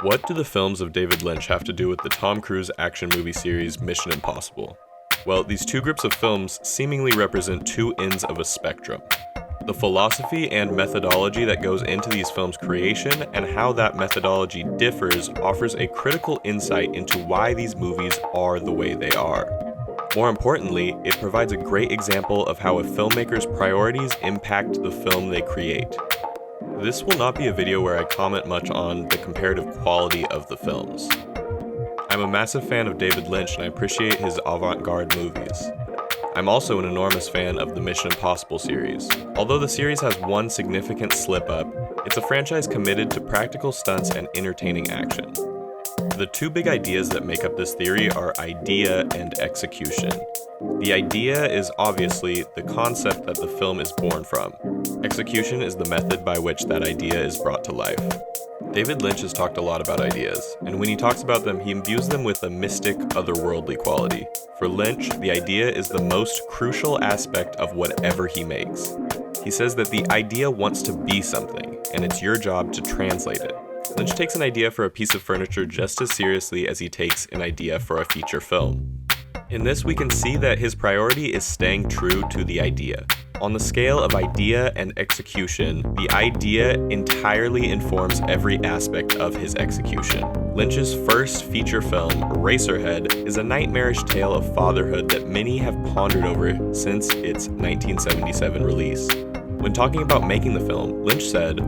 What do the films of David Lynch have to do with the Tom Cruise action movie series Mission Impossible? Well, these two groups of films seemingly represent two ends of a spectrum. The philosophy and methodology that goes into these films' creation and how that methodology differs offers a critical insight into why these movies are the way they are. More importantly, it provides a great example of how a filmmaker's priorities impact the film they create. This will not be a video where I comment much on the comparative quality of the films. I'm a massive fan of David Lynch and I appreciate his avant-garde movies. I'm also an enormous fan of the Mission Impossible series. Although the series has one significant slip-up, it's a franchise committed to practical stunts and entertaining action. The two big ideas that make up this theory are idea and execution. The idea is obviously the concept that the film is born from. Execution is the method by which that idea is brought to life. David Lynch has talked a lot about ideas, and when he talks about them, he imbues them with a mystic, otherworldly quality. For Lynch, the idea is the most crucial aspect of whatever he makes. He says that the idea wants to be something, and it's your job to translate it. Lynch takes an idea for a piece of furniture just as seriously as he takes an idea for a feature film. In this, we can see that his priority is staying true to the idea. On the scale of idea and execution, the idea entirely informs every aspect of his execution. Lynch's first feature film, Eraserhead, is a nightmarish tale of fatherhood that many have pondered over since its 1977 release. When talking about making the film, Lynch said,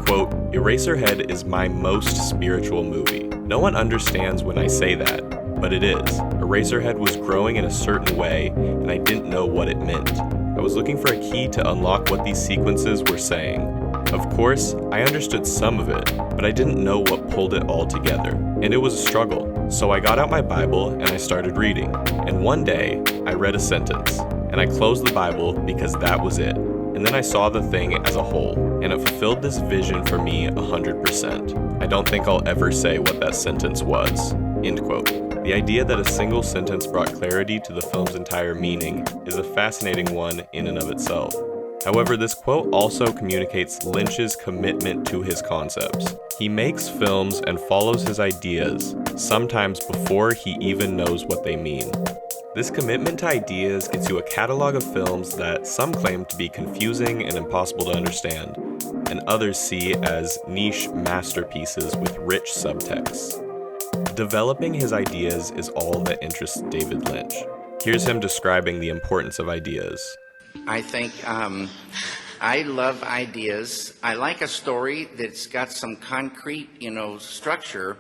quote, "Eraserhead is my most spiritual movie. No one understands when I say that, but it is. Eraserhead was growing in a certain way, and I didn't know what it meant. I was looking for a key to unlock what these sequences were saying. Of course, I understood some of it, but I didn't know what pulled it all together, and it was a struggle. So I got out my Bible and I started reading, and one day, I read a sentence, and I closed the Bible because that was it. And then I saw the thing as a whole, and it fulfilled this vision for me 100%. I don't think I'll ever say what that sentence was." End quote. The idea that a single sentence brought clarity to the film's entire meaning is a fascinating one in and of itself. However, this quote also communicates Lynch's commitment to his concepts. He makes films and follows his ideas, sometimes before he even knows what they mean. This commitment to ideas gets you a catalog of films that some claim to be confusing and impossible to understand, and others see as niche masterpieces with rich subtexts. Developing his ideas is all that interests David Lynch. Here's him describing the importance of ideas. I think I love ideas. I like a story that's got some concrete, structure,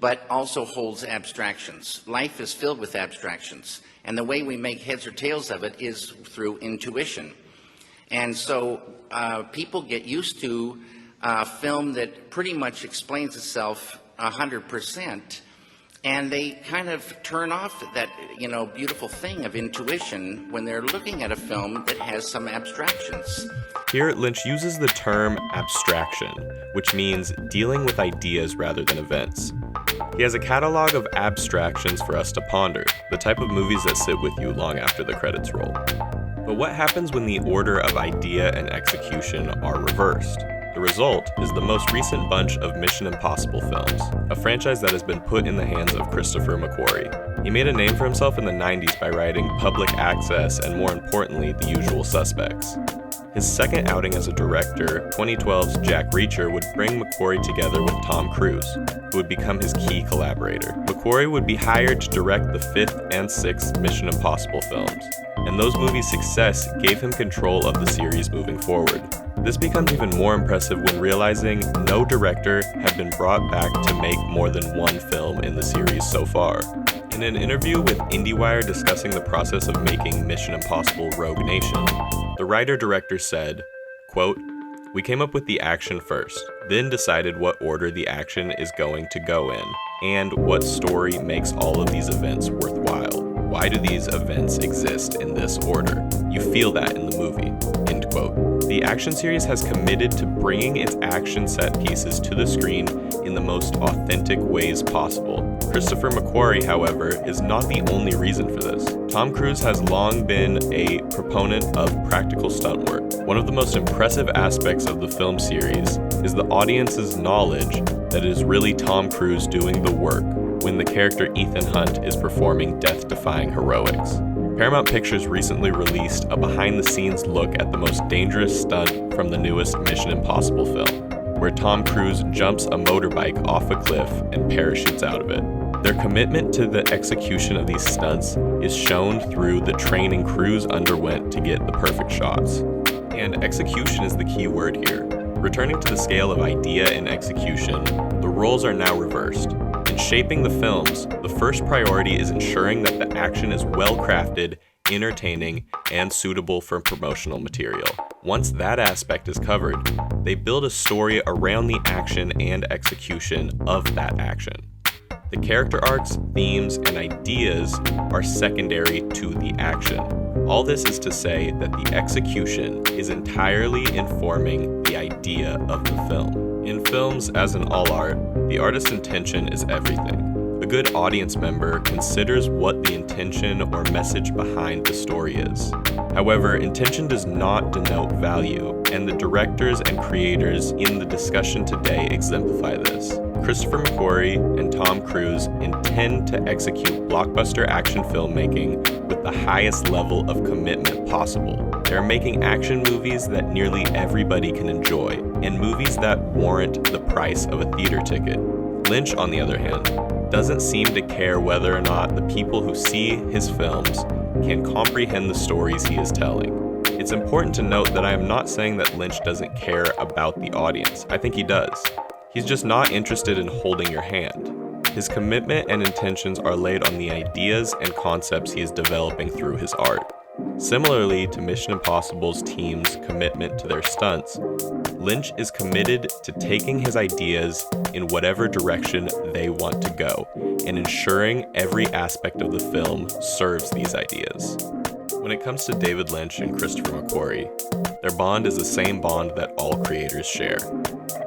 but also holds abstractions. Life is filled with abstractions, and the way we make heads or tails of it is through intuition. And so people get used to a film that pretty much explains itself 100%, and they kind of turn off that, beautiful thing of intuition when they're looking at a film that has some abstractions. Here, Lynch uses the term abstraction, which means dealing with ideas rather than events. He has a catalog of abstractions for us to ponder, the type of movies that sit with you long after the credits roll. But what happens when the order of idea and execution are reversed? The result is the most recent bunch of Mission Impossible films, a franchise that has been put in the hands of Christopher McQuarrie. He made a name for himself in the 90s by writing Public Access and, more importantly, The Usual Suspects. His second outing as a director, 2012's Jack Reacher, would bring McQuarrie together with Tom Cruise, who would become his key collaborator. McQuarrie would be hired to direct the 5th and 6th Mission Impossible films, and those movies' success gave him control of the series moving forward. This becomes even more impressive when realizing no director had been brought back to make more than one film in the series so far. In an interview with IndieWire discussing the process of making Mission Impossible Rogue Nation, the writer-director said, quote, "We came up with the action first, then decided what order the action is going to go in, and what story makes all of these events worthwhile. Why do these events exist in this order? You feel that in the movie." End quote. The action series has committed to bringing its action set pieces to the screen in the most authentic ways possible. Christopher McQuarrie, however, is not the only reason for this. Tom Cruise has long been a proponent of practical stunt work. One of the most impressive aspects of the film series is the audience's knowledge that it is really Tom Cruise doing the work when the character Ethan Hunt is performing death-defying heroics. Paramount Pictures recently released a behind-the-scenes look at the most dangerous stunt from the newest Mission Impossible film, where Tom Cruise jumps a motorbike off a cliff and parachutes out of it. Their commitment to the execution of these stunts is shown through the training Cruise underwent to get the perfect shots. And execution is the key word here. Returning to the scale of idea and execution, the roles are now reversed. In shaping the films, the first priority is ensuring that the action is well crafted, entertaining, and suitable for promotional material. Once that aspect is covered, they build a story around the action and execution of that action. The character arcs, themes, and ideas are secondary to the action. All this is to say that the execution is entirely informing the idea of the film. In films, as in all art, the artist's intention is everything. A good audience member considers what the intention or message behind the story is. However, intention does not denote value, and the directors and creators in the discussion today exemplify this. Christopher McQuarrie and Tom Cruise intend to execute blockbuster action filmmaking with the highest level of commitment possible. They're making action movies that nearly everybody can enjoy, and movies that warrant the price of a theater ticket. Lynch, on the other hand, doesn't seem to care whether or not the people who see his films can comprehend the stories he is telling. It's important to note that I am not saying that Lynch doesn't care about the audience. I think he does. He's just not interested in holding your hand. His commitment and intentions are laid on the ideas and concepts he is developing through his art. Similarly to Mission Impossible's team's commitment to their stunts, Lynch is committed to taking his ideas in whatever direction they want to go and ensuring every aspect of the film serves these ideas. When it comes to David Lynch and Christopher McQuarrie, their bond is the same bond that all creators share: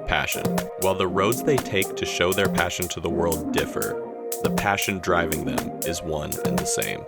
passion. While the roads they take to show their passion to the world differ, the passion driving them is one and the same.